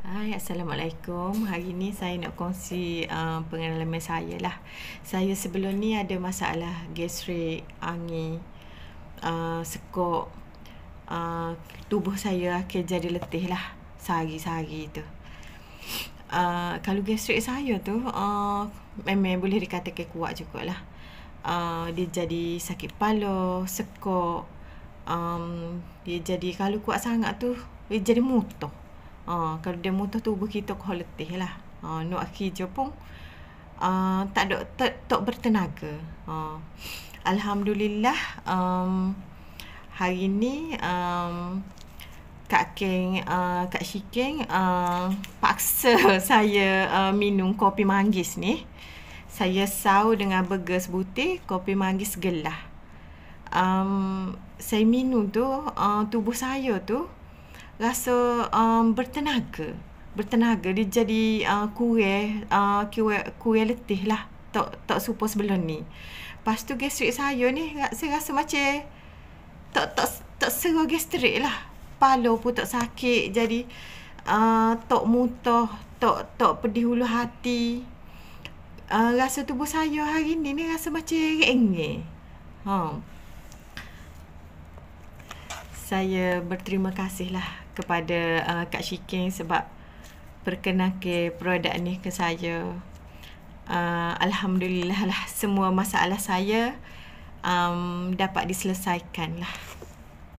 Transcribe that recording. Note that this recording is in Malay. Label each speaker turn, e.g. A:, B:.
A: Hai, Assalamualaikum. Hari ni saya nak kongsi pengalaman saya lah. Saya sebelum ni ada masalah gastrik, angin, sekok. Tubuh saya akhir jadi letih lah sehari-sehari tu. Kalau gastrik saya tu memang boleh dikatakan kuat jugalah. Dia jadi sakit kepala, sekok. Dia jadi kalau kuat sangat tu dia jadi muntah. Kalau dia muntah tubuh kita kau letih lah. Nak kerja pun tak bertenaga. Alhamdulillah hari ni Kak Shiking paksa saya minum kopi manggis ni. Saya sahu dengan burger sebutir, kopi manggis gelas. Saya minum tu tubuh saya tu rasa bertenaga. Dia jadi kurang letih lah. Tak serupa sebelum ni. Lepas tu gastrik saya ni saya rasa macam tak serah gastrik lah. Kepala pun tak sakit. Jadi tak muntah, tak pedih hulu hati. Rasa tubuh saya hari ni rasa macam ringan. Saya berterima kasih lah kepada Kak Shiking sebab perkenalkan produk ni ke saya. Alhamdulillah lah semua masalah saya dapat diselesaikan lah.